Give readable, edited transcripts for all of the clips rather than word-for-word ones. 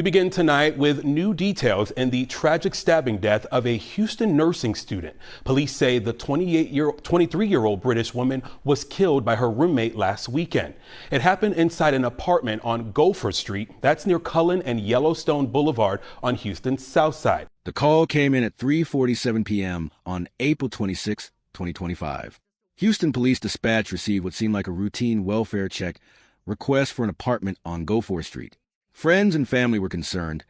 We begin tonight with new details in the tragic stabbing death of a Houston nursing student. Police say the 23-year-old British woman was killed by her roommate last weekend. It happened inside an apartment on Gopher Street. That's near Cullen and Yellowstone Boulevard on Houston's south side. The call came in at 3:47 p.m. on April 26, 2025. Houston Police Dispatch received what seemed like a routine welfare check request for an apartment on Gopher Street. Friends and family were concerned.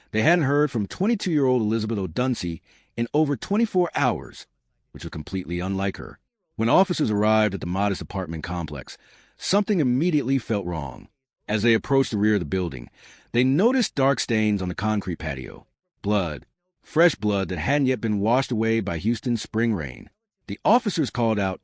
They hadn't heard from 22-year-old Elizabeth Odunsi in over 24 hours, which was completely unlike her. When officers arrived at the modest apartment complex, something immediately felt wrong. As they approached the rear of the building, they noticed dark stains on the concrete patio. Blood, fresh blood that hadn't yet been washed away by Houston's spring rain. The officers called out,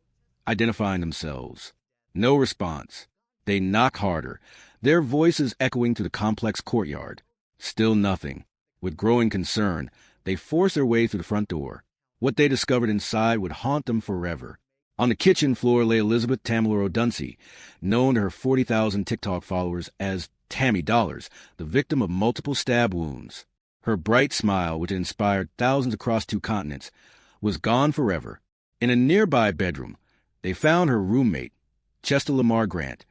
identifying themselves. No response. They knock harder, their voices echoing through the complex courtyard. Still nothing. With growing concern, they forced their way through the front door. What they discovered inside would haunt them forever. On the kitchen floor lay Elizabeth Tamala Odunsi, known to her 40,000 TikTok followers as Tami Dollars, the victim of multiple stab wounds. Her bright smile, which had inspired thousands across 2 continents, was gone forever. In a nearby bedroom, they found her roommate, Chester Lamar Grant,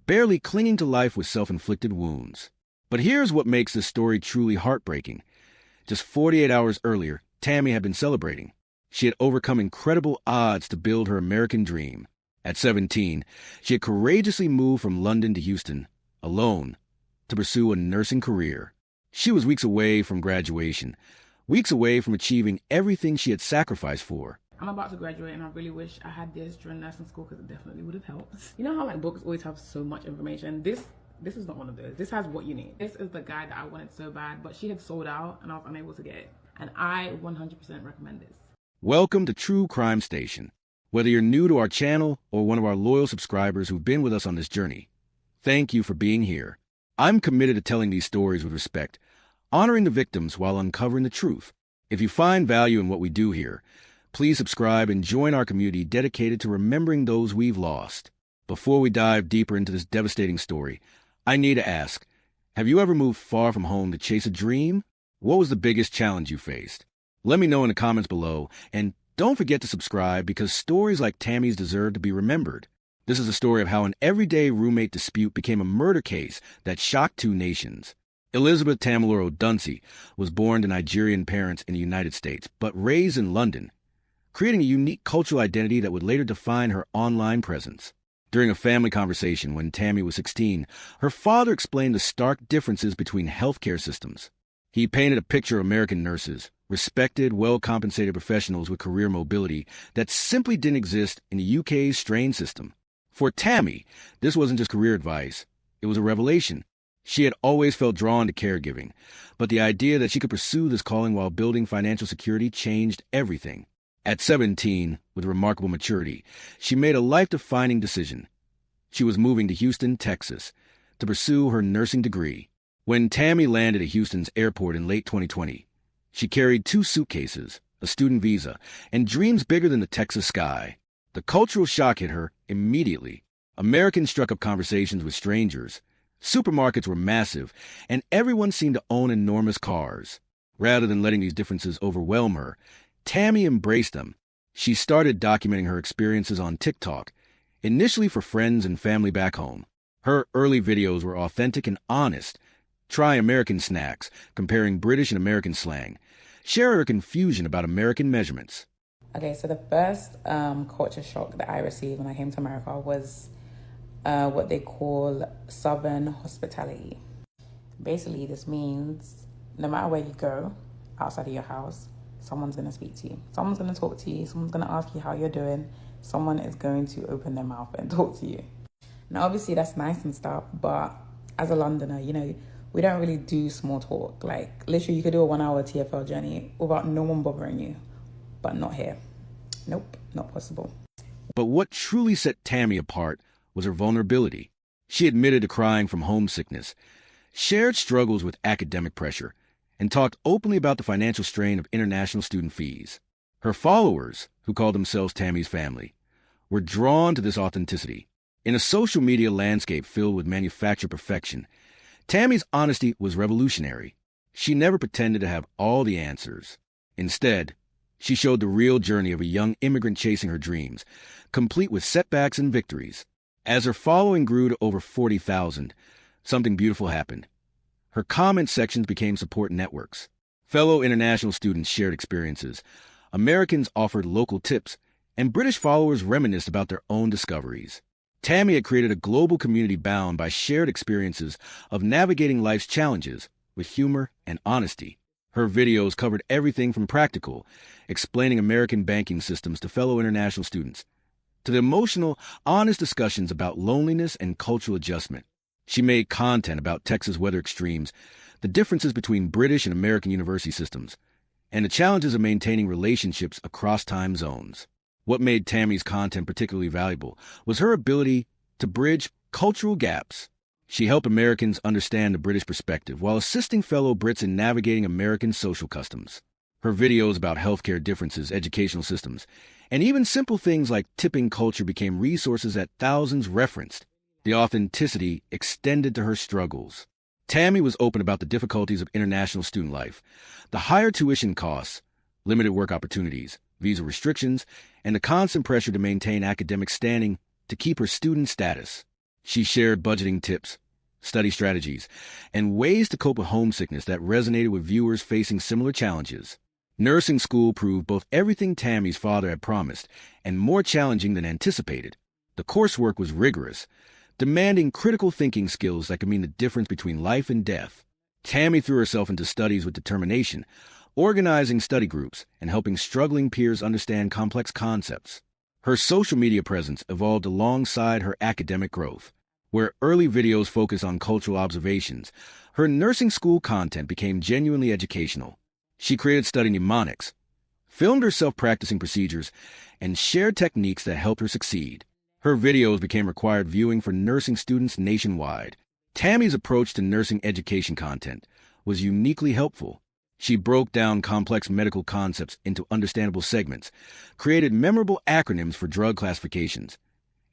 barely clinging to life with self-inflicted wounds. But here's what makes this story truly heartbreaking. Just 48 hours earlier, Tami had been celebrating. She had overcome incredible odds to build her American dream. At 17, she had courageously moved from London to Houston, alone, to pursue a nursing career. She was weeks away from graduation, weeks away from achieving everything she had sacrificed for. I'm about to graduate and I really wish I had this during nursing school because it definitely would have helped. You know how like books always have so much information? This is not one of those. This has what you need. This is the guide that I wanted so bad, but she had sold out and I was unable to get it. And I 100% recommend this. Welcome to True Crime Station. Whether you're new to our channel or one of our loyal subscribers who've been with us on this journey, thank you for being here. I'm committed to telling these stories with respect, honoring the victims while uncovering the truth. If you find value in what we do here, please subscribe and join our community dedicated to remembering those we've lost. Before we dive deeper into this devastating story, I need to ask, have you ever moved far from home to chase a dream? What was the biggest challenge you faced? Let me know in the comments below, and don't forget to subscribe because stories like Tami's deserve to be remembered. This is a story of how an everyday roommate dispute became a murder case that shocked 2 nations. Elizabeth Tamala Odunsi was born to Nigerian parents in the United States, but raised in London, creating a unique cultural identity that would later define her online presence. During a family conversation when Tami was 16, her father explained the stark differences between healthcare systems. He painted a picture of American nurses, respected, well-compensated professionals with career mobility that simply didn't exist in the UK's strained system. For Tami, this wasn't just career advice. It was a revelation. She had always felt drawn to caregiving, but the idea that she could pursue this calling while building financial security changed everything. At 17, with remarkable maturity, she made a life-defining decision. She was moving to Houston, Texas, to pursue her nursing degree. When Tami landed at Houston's airport in late 2020, she carried 2 suitcases, a student visa, and dreams bigger than the Texas sky. The cultural shock hit her immediately. Americans struck up conversations with strangers. Supermarkets were massive, and everyone seemed to own enormous cars. Rather than letting these differences overwhelm her, Tami embraced them. She started documenting her experiences on TikTok, initially for friends and family back home. Her early videos were authentic and honest. Try American snacks, comparing British and American slang. Share her confusion about American measurements. Okay, so the first culture shock that I received when I came to America was what they call Southern hospitality. Basically, this means no matter where you go outside of your house, someone's going to speak to you. Someone's going to talk to you. Someone's going to ask you how you're doing. Someone is going to open their mouth and talk to you. Now, obviously, that's nice and stuff, but as a Londoner, you know, we don't really do small talk. Like, literally, you could do a 1-hour TFL journey without no one bothering you. But not here. Nope, not possible. But what truly set Tami apart was her vulnerability. She admitted to crying from homesickness, shared struggles with academic pressure, and talked openly about the financial strain of international student fees. Her followers, who called themselves Tami's family, were drawn to this authenticity. In a social media landscape filled with manufactured perfection, Tami's honesty was revolutionary. She never pretended to have all the answers. Instead, she showed the real journey of a young immigrant chasing her dreams, complete with setbacks and victories. As her following grew to over 40,000, something beautiful happened. Her comment sections became support networks. Fellow international students shared experiences. Americans offered local tips, and British followers reminisced about their own discoveries. Tami had created a global community bound by shared experiences of navigating life's challenges with humor and honesty. Her videos covered everything from practical, explaining American banking systems to fellow international students, to the emotional, honest discussions about loneliness and cultural adjustment. She made content about Texas weather extremes, the differences between British and American university systems, and the challenges of maintaining relationships across time zones. What made Tami's content particularly valuable was her ability to bridge cultural gaps. She helped Americans understand the British perspective while assisting fellow Brits in navigating American social customs. Her videos about healthcare differences, educational systems, and even simple things like tipping culture became resources that thousands referenced. The authenticity extended to her struggles. Tami was open about the difficulties of international student life, the higher tuition costs, limited work opportunities, visa restrictions, and the constant pressure to maintain academic standing to keep her student status. She shared budgeting tips, study strategies, and ways to cope with homesickness that resonated with viewers facing similar challenges. Nursing school proved both everything Tami's father had promised and more challenging than anticipated. The coursework was rigorous, demanding critical thinking skills that could mean the difference between life and death. Tami threw herself into studies with determination, organizing study groups and helping struggling peers understand complex concepts. Her social media presence evolved alongside her academic growth. Where early videos focused on cultural observations, her nursing school content became genuinely educational. She created study mnemonics, filmed herself practicing procedures, and shared techniques that helped her succeed. Her videos became required viewing for nursing students nationwide. Tami's approach to nursing education content was uniquely helpful. She broke down complex medical concepts into understandable segments, created memorable acronyms for drug classifications,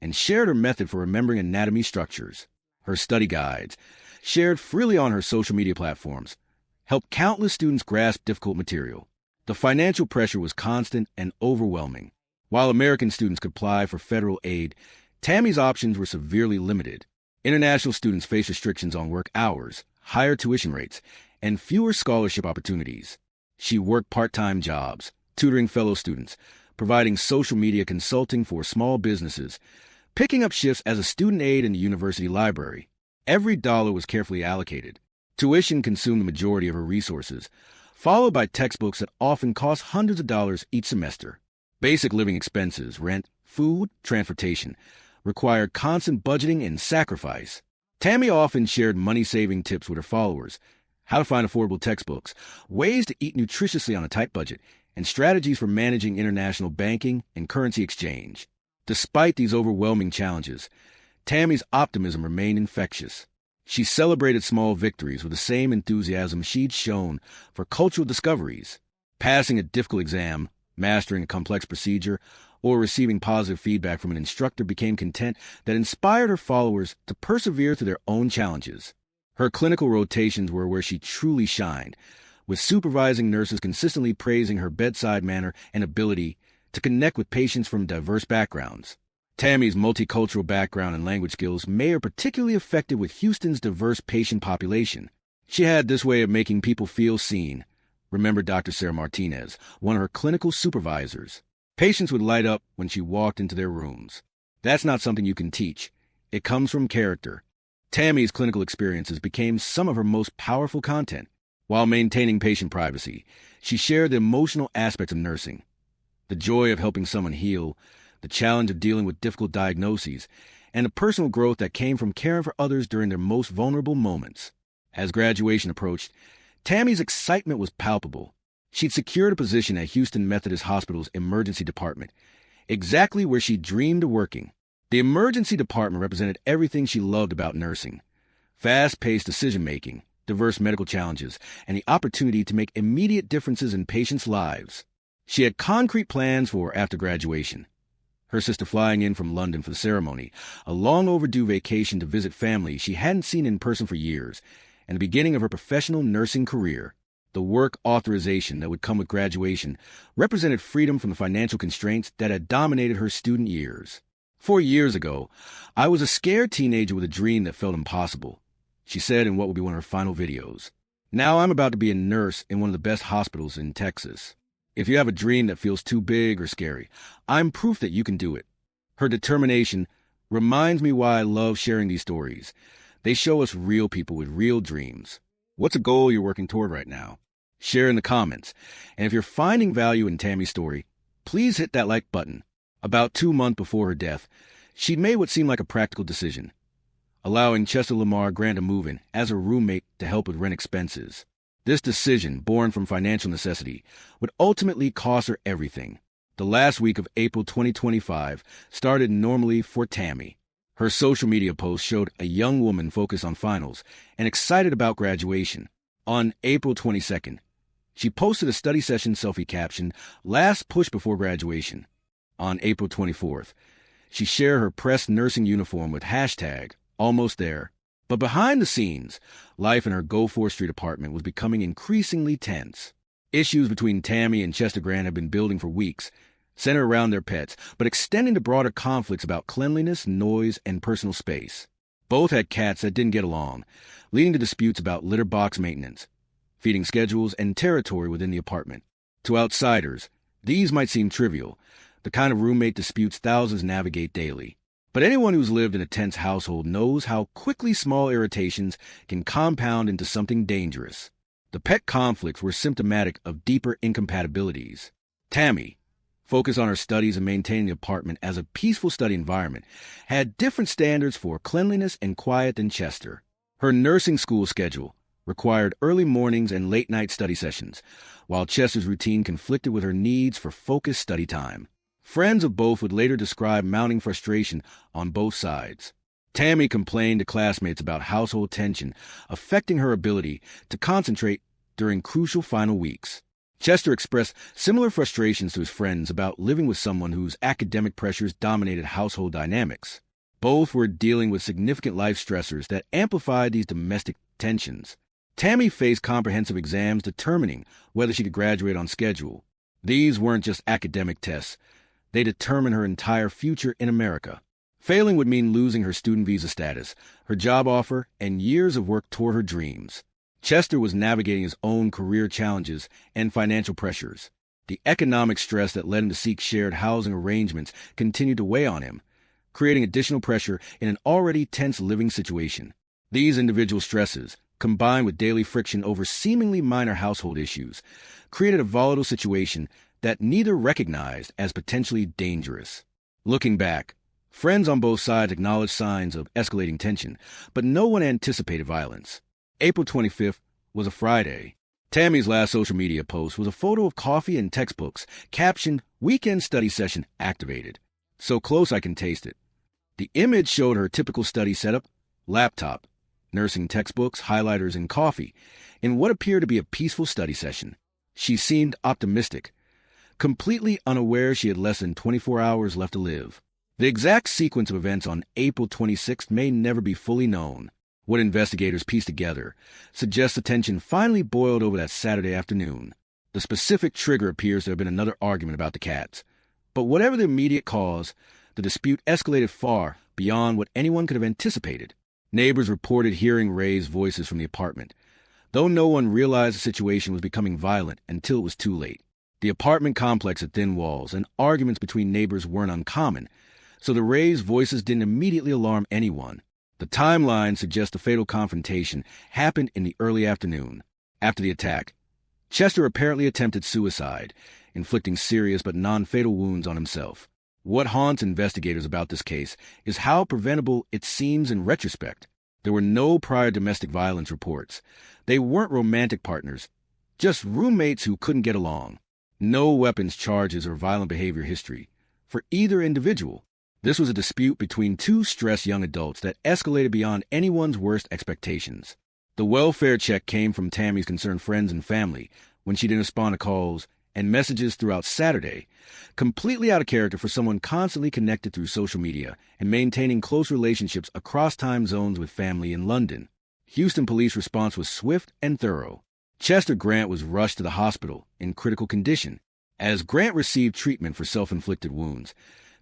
and shared her method for remembering anatomy structures. Her study guides, shared freely on her social media platforms, helped countless students grasp difficult material. The financial pressure was constant and overwhelming. While American students could apply for federal aid, Tami's options were severely limited. International students faced restrictions on work hours, higher tuition rates, and fewer scholarship opportunities. She worked part-time jobs, tutoring fellow students, providing social media consulting for small businesses, picking up shifts as a student aide in the university library. Every dollar was carefully allocated. Tuition consumed the majority of her resources, followed by textbooks that often cost hundreds of dollars each semester. Basic living expenses, rent, food, transportation, required constant budgeting and sacrifice. Tami often shared money-saving tips with her followers, how to find affordable textbooks, ways to eat nutritiously on a tight budget, and strategies for managing international banking and currency exchange. Despite these overwhelming challenges, Tami's optimism remained infectious. She celebrated small victories with the same enthusiasm she'd shown for cultural discoveries. Passing a difficult exam, mastering a complex procedure, or receiving positive feedback from an instructor became content that inspired her followers to persevere through their own challenges. Her clinical rotations were where she truly shined, with supervising nurses consistently praising her bedside manner and ability to connect with patients from diverse backgrounds. Tami's multicultural background and language skills made her particularly effective with Houston's diverse patient population. She had this way of making people feel seen, remembered Dr. Sarah Martinez, one of her clinical supervisors. Patients would light up when she walked into their rooms. That's not something you can teach. It comes from character. Tami's clinical experiences became some of her most powerful content. While maintaining patient privacy, she shared the emotional aspects of nursing. The joy of helping someone heal, the challenge of dealing with difficult diagnoses, and the personal growth that came from caring for others during their most vulnerable moments. As graduation approached, Tami's excitement was palpable. She'd secured a position at Houston Methodist Hospital's emergency department, exactly where she dreamed of working. The emergency department represented everything she loved about nursing: fast-paced decision-making, diverse medical challenges, and the opportunity to make immediate differences in patients' lives. She had concrete plans for after graduation. her sister flying in from London for the ceremony, a long overdue vacation to visit family she hadn't seen in person for years, and the beginning of her professional nursing career. The work authorization that would come with graduation represented freedom from the financial constraints that had dominated her student years. 4 years ago, I was a scared teenager with a dream that felt impossible, she said in what would be one of her final videos. Now I'm about to be a nurse in one of the best hospitals in Texas. If you have a dream that feels too big or scary, I'm proof that you can do it. Her determination reminds me why I love sharing these stories. They show us real people with real dreams. What's a goal you're working toward right now? Share in the comments. And if you're finding value in Tami's story, please hit that like button. About 2 months before her death, she made what seemed like a practical decision, allowing Chester Lamar Grant to move in as a roommate to help with rent expenses. This decision, born from financial necessity, would ultimately cost her everything. The last week of April 2025 started normally for Tami. Her social media post showed a young woman focused on finals and excited about graduation. On April 22nd, she posted a study session selfie captioned, "Last push before graduation." On April 24th, she shared her pressed nursing uniform with hashtag almost there. But behind the scenes, life in her Go4 Street apartment was becoming increasingly tense. Issues between Tami and Chester Grant had been building for weeks, centered around their pets, but extending to broader conflicts about cleanliness, noise, and personal space. Both had cats that didn't get along, leading to disputes about litter box maintenance, feeding schedules, and territory within the apartment. To outsiders, these might seem trivial, the kind of roommate disputes thousands navigate daily. But anyone who's lived in a tense household knows how quickly small irritations can compound into something dangerous. The pet conflicts were symptomatic of deeper incompatibilities. Tami, focused on her studies and maintaining the apartment as a peaceful study environment, had different standards for cleanliness and quiet than Chester. Her nursing school schedule required early mornings and late-night study sessions, while Chester's routine conflicted with her needs for focused study time. Friends of both would later describe mounting frustration on both sides. Tami complained to classmates about household tension affecting her ability to concentrate during crucial final weeks. Chester expressed similar frustrations to his friends about living with someone whose academic pressures dominated household dynamics. Both were dealing with significant life stressors that amplified these domestic tensions. Tami faced comprehensive exams determining whether she could graduate on schedule. These weren't just academic tests. They determined her entire future in America. Failing would mean losing her student visa status, her job offer, and years of work toward her dreams. Chester was navigating his own career challenges and financial pressures. The economic stress that led him to seek shared housing arrangements continued to weigh on him, creating additional pressure in an already tense living situation. These individual stresses, combined with daily friction over seemingly minor household issues, created a volatile situation that neither recognized as potentially dangerous. Looking back, friends on both sides acknowledged signs of escalating tension, but no one anticipated violence. April 25th was a Friday. Tami's last social media post was a photo of coffee and textbooks, captioned, "Weekend study session activated. So close I can taste it." The image showed her typical study setup: laptop, nursing textbooks, highlighters, and coffee, in what appeared to be a peaceful study session. She seemed optimistic, completely unaware she had less than 24 hours left to live. The exact sequence of events on April 26th may never be fully known. What investigators pieced together suggests the tension finally boiled over that Saturday afternoon. The specific trigger appears to have been another argument about the cats. But whatever the immediate cause, the dispute escalated far beyond what anyone could have anticipated. Neighbors reported hearing raised voices from the apartment, though no one realized the situation was becoming violent until it was too late. The apartment complex had thin walls, and arguments between neighbors weren't uncommon, so the raised voices didn't immediately alarm anyone. The timeline suggests the fatal confrontation happened in the early afternoon. After the attack, Chester apparently attempted suicide, inflicting serious but non-fatal wounds on himself. What haunts investigators about this case is how preventable it seems in retrospect. There were no prior domestic violence reports. They weren't romantic partners, just roommates who couldn't get along. No weapons charges or violent behavior history for either individual. This was a dispute between two stressed young adults that escalated beyond anyone's worst expectations. The welfare check came from Tami's concerned friends and family when she didn't respond to calls and messages throughout Saturday, completely out of character for someone constantly connected through social media and maintaining close relationships across time zones with family in London. Houston police response was swift and thorough. Chester Grant was rushed to the hospital in critical condition. As Grant received treatment for self-inflicted wounds,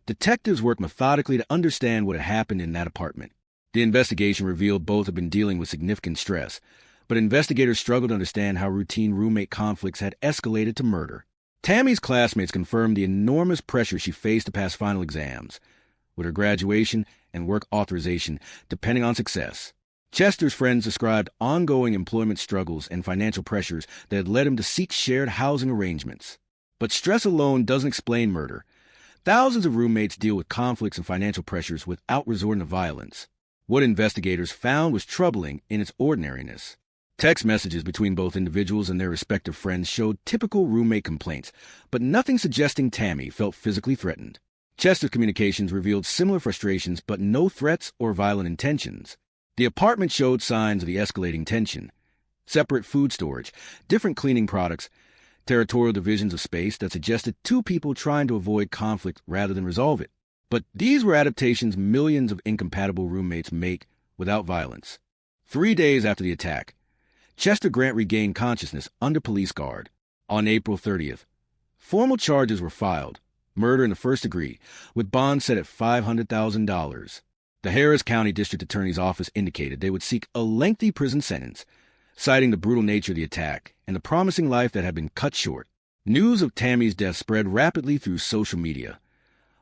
detectives worked methodically to understand what had happened in that apartment. The investigation revealed both had been dealing with significant stress, but investigators struggled to understand how routine roommate conflicts had escalated to murder. Tami's classmates confirmed the enormous pressure she faced to pass final exams, with her graduation and work authorization depending on success. Chester's friends described ongoing employment struggles and financial pressures that had led him to seek shared housing arrangements. But stress alone doesn't explain murder. Thousands of roommates deal with conflicts and financial pressures without resorting to violence. What investigators found was troubling in its ordinariness. Text messages between both individuals and their respective friends showed typical roommate complaints, but nothing suggesting Tami felt physically threatened. Chester's communications revealed similar frustrations, but no threats or violent intentions. The apartment showed signs of the escalating tension. Separate food storage, different cleaning products, territorial divisions of space that suggested two people trying to avoid conflict rather than resolve it. But these were adaptations millions of incompatible roommates make without violence. 3 days after the attack, Chester Grant regained consciousness under police guard. On April 30th, formal charges were filed, murder in the first degree, with bonds set at $500,000. The Harris County District Attorney's Office indicated they would seek a lengthy prison sentence, citing the brutal nature of the attack and the promising life that had been cut short. News of Tami's death spread rapidly through social media,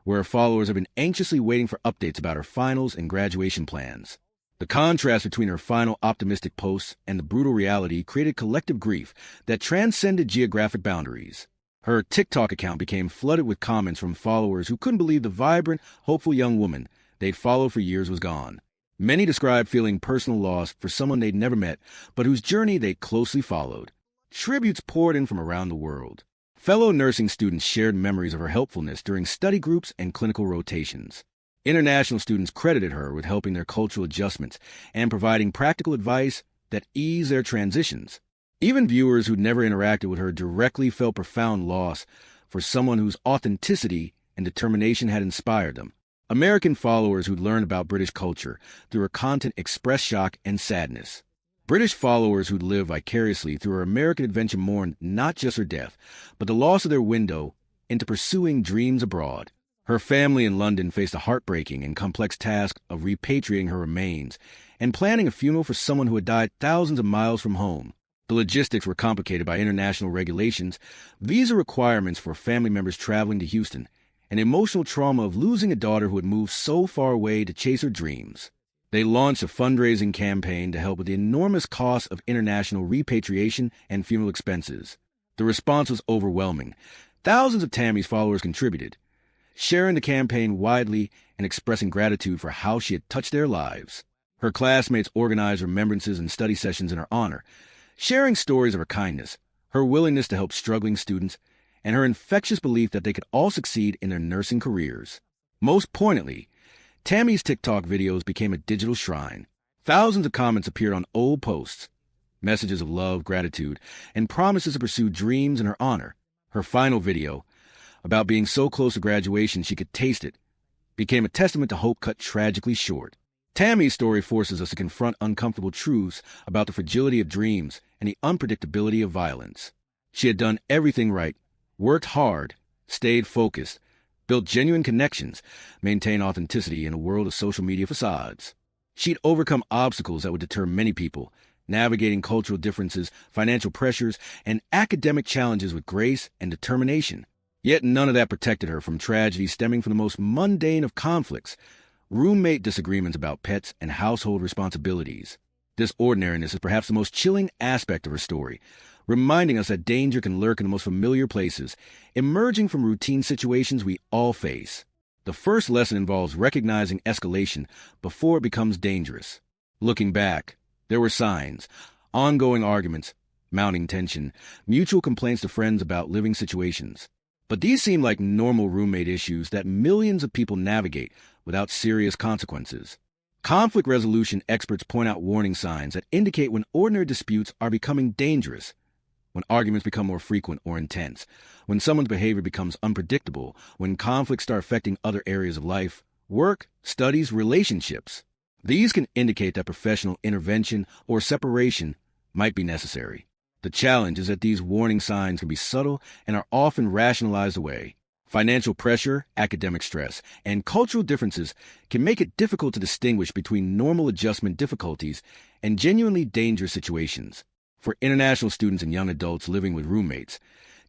where her followers have been anxiously waiting for updates about her finals and graduation plans. The contrast between her final optimistic posts and the brutal reality created collective grief that transcended geographic boundaries. Her TikTok account became flooded with comments from followers who couldn't believe the vibrant, hopeful young woman they'd followed for years was gone. Many described feeling personal loss for someone they'd never met, but whose journey they closely followed. Tributes poured in from around the world. Fellow nursing students shared memories of her helpfulness during study groups and clinical rotations. International students credited her with helping their cultural adjustments and providing practical advice that eased their transitions. Even viewers who'd never interacted with her directly felt profound loss for someone whose authenticity and determination had inspired them. American followers who'd learned about British culture through her content expressed shock and sadness. British followers who'd lived vicariously through her American adventure mourned not just her death, but the loss of their window into pursuing dreams abroad. Her family in London faced a heartbreaking and complex task of repatriating her remains and planning a funeral for someone who had died thousands of miles from home. The logistics were complicated by international regulations, visa requirements for family members traveling to Houston, and emotional trauma of losing a daughter who had moved so far away to chase her dreams. They launched a fundraising campaign to help with the enormous cost of international repatriation and funeral expenses. The response was overwhelming. Thousands of Tami's followers contributed, sharing the campaign widely and expressing gratitude for how she had touched their lives. Her classmates organized remembrances and study sessions in her honor, sharing stories of her kindness, her willingness to help struggling students, and her infectious belief that they could all succeed in their nursing careers. Most poignantly, Tami's TikTok videos became a digital shrine. Thousands of comments appeared on old posts, messages of love, gratitude, and promises to pursue dreams in her honor. Her final video, about being so close to graduation she could taste it, became a testament to hope cut tragically short. Tami's story forces us to confront uncomfortable truths about the fragility of dreams and the unpredictability of violence. She had done everything right, worked hard, stayed focused, built genuine connections, maintained authenticity in a world of social media facades. She'd overcome obstacles that would deter many people, navigating cultural differences, financial pressures, and academic challenges with grace and determination. Yet none of that protected her from tragedy stemming from the most mundane of conflicts, roommate disagreements about pets and household responsibilities. This ordinariness is perhaps the most chilling aspect of her story, reminding us that danger can lurk in the most familiar places, emerging from routine situations we all face. The first lesson involves recognizing escalation before it becomes dangerous. Looking back, there were signs, ongoing arguments, mounting tension, mutual complaints to friends about living situations. But these seem like normal roommate issues that millions of people navigate without serious consequences. Conflict resolution experts point out warning signs that indicate when ordinary disputes are becoming dangerous, when arguments become more frequent or intense, when someone's behavior becomes unpredictable, when conflicts start affecting other areas of life, work, studies, relationships. These can indicate that professional intervention or separation might be necessary. The challenge is that these warning signs can be subtle and are often rationalized away. Financial pressure, academic stress, and cultural differences can make it difficult to distinguish between normal adjustment difficulties and genuinely dangerous situations. For international students and young adults living with roommates,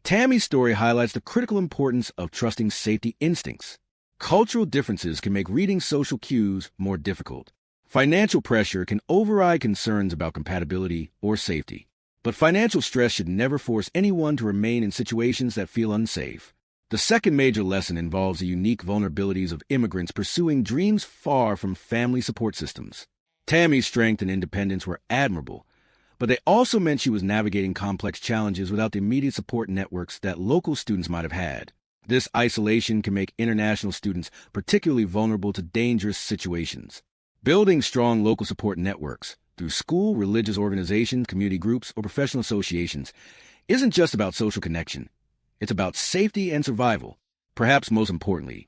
Tami's story highlights the critical importance of trusting safety instincts. Cultural differences can make reading social cues more difficult. Financial pressure can override concerns about compatibility or safety. But financial stress should never force anyone to remain in situations that feel unsafe. The second major lesson involves the unique vulnerabilities of immigrants pursuing dreams far from family support systems. Tami's strength and independence were admirable, but they also meant she was navigating complex challenges without the immediate support networks that local students might have had. This isolation can make international students particularly vulnerable to dangerous situations. Building strong local support networks through school, religious organizations, community groups, or professional associations isn't just about social connection. It's about safety and survival. Perhaps most importantly,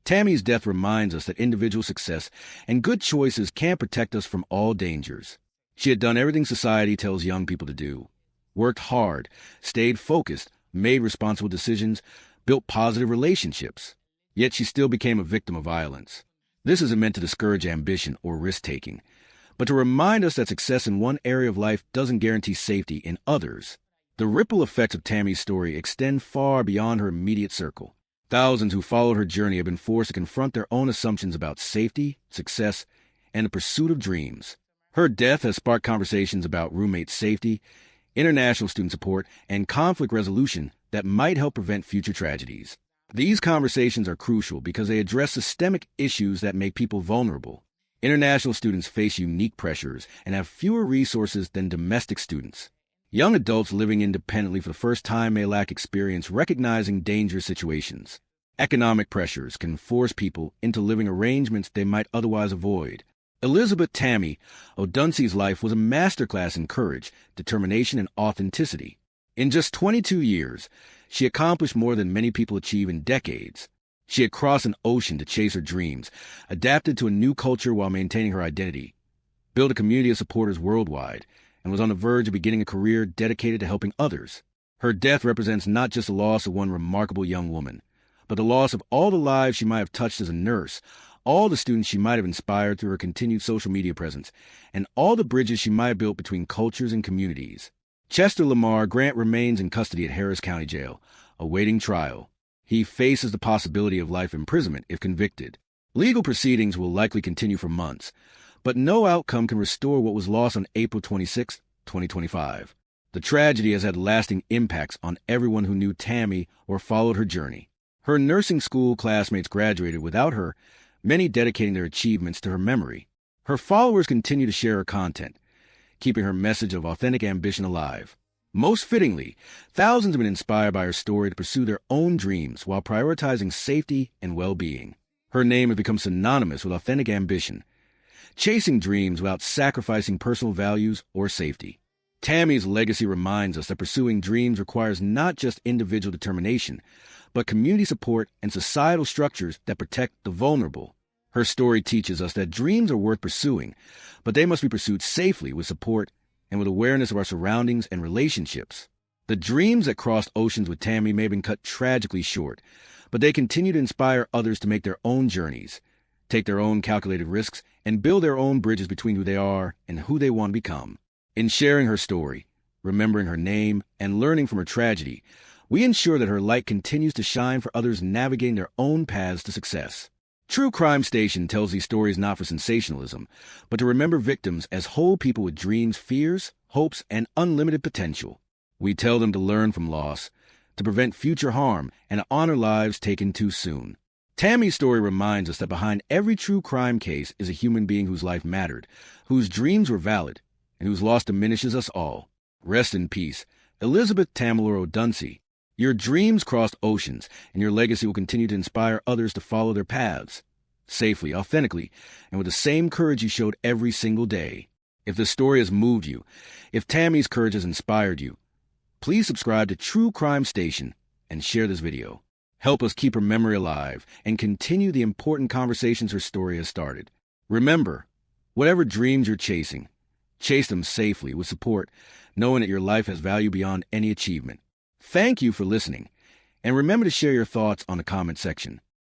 Tami's death reminds us that individual success and good choices can protect us from all dangers. She had done everything society tells young people to do. Worked hard, stayed focused, made responsible decisions, built positive relationships. Yet she still became a victim of violence. This isn't meant to discourage ambition or risk-taking, but to remind us that success in one area of life doesn't guarantee safety in others. The ripple effects of Tami's story extend far beyond her immediate circle. Thousands who followed her journey have been forced to confront their own assumptions about safety, success, and the pursuit of dreams. Her death has sparked conversations about roommate safety, international student support, and conflict resolution that might help prevent future tragedies. These conversations are crucial because they address systemic issues that make people vulnerable. International students face unique pressures and have fewer resources than domestic students. Young adults living independently for the first time may lack experience recognizing dangerous situations. Economic pressures can force people into living arrangements they might otherwise avoid. Elizabeth Tami Odunsi's life was a masterclass in courage, determination, and authenticity. In just 22 years, she accomplished more than many people achieve in decades. She had crossed an ocean to chase her dreams, adapted to a new culture while maintaining her identity, built a community of supporters worldwide, and was on the verge of beginning a career dedicated to helping others. Her death represents not just the loss of one remarkable young woman, but the loss of all the lives she might have touched as a nurse, all the students she might have inspired through her continued social media presence, and all the bridges she might have built between cultures and communities. Chester Lamar Grant remains in custody at Harris County Jail, awaiting trial. He faces the possibility of life imprisonment if convicted. Legal proceedings will likely continue for months, but no outcome can restore what was lost on April 26, 2025. The tragedy has had lasting impacts on everyone who knew Tami or followed her journey. Her nursing school classmates graduated without her, many dedicating their achievements to her memory. Her followers continue to share her content, keeping her message of authentic ambition alive. Most fittingly, thousands have been inspired by her story to pursue their own dreams while prioritizing safety and well-being. Her name has become synonymous with authentic ambition, chasing dreams without sacrificing personal values or safety. Tami's legacy reminds us that pursuing dreams requires not just individual determination, but community support and societal structures that protect the vulnerable. Her story teaches us that dreams are worth pursuing, but they must be pursued safely with support and with awareness of our surroundings and relationships. The dreams that crossed oceans with Tami may have been cut tragically short, but they continue to inspire others to make their own journeys, take their own calculated risks, and build their own bridges between who they are and who they want to become. In sharing her story, remembering her name, and learning from her tragedy, we ensure that her light continues to shine for others navigating their own paths to success. True Crime Station tells these stories not for sensationalism, but to remember victims as whole people with dreams, fears, hopes, and unlimited potential. We tell them to learn from loss, to prevent future harm, and to honor lives taken too soon. Tami's story reminds us that behind every true crime case is a human being whose life mattered, whose dreams were valid, and whose loss diminishes us all. Rest in peace, Elizabeth Tami Odunsi. Your dreams crossed oceans, and your legacy will continue to inspire others to follow their paths, safely, authentically, and with the same courage you showed every single day. If this story has moved you, if Tami's courage has inspired you, please subscribe to True Crime Station and share this video. Help us keep her memory alive and continue the important conversations her story has started. Remember, whatever dreams you're chasing, chase them safely with support, knowing that your life has value beyond any achievement. Thank you for listening, and remember to share your thoughts on the comment section.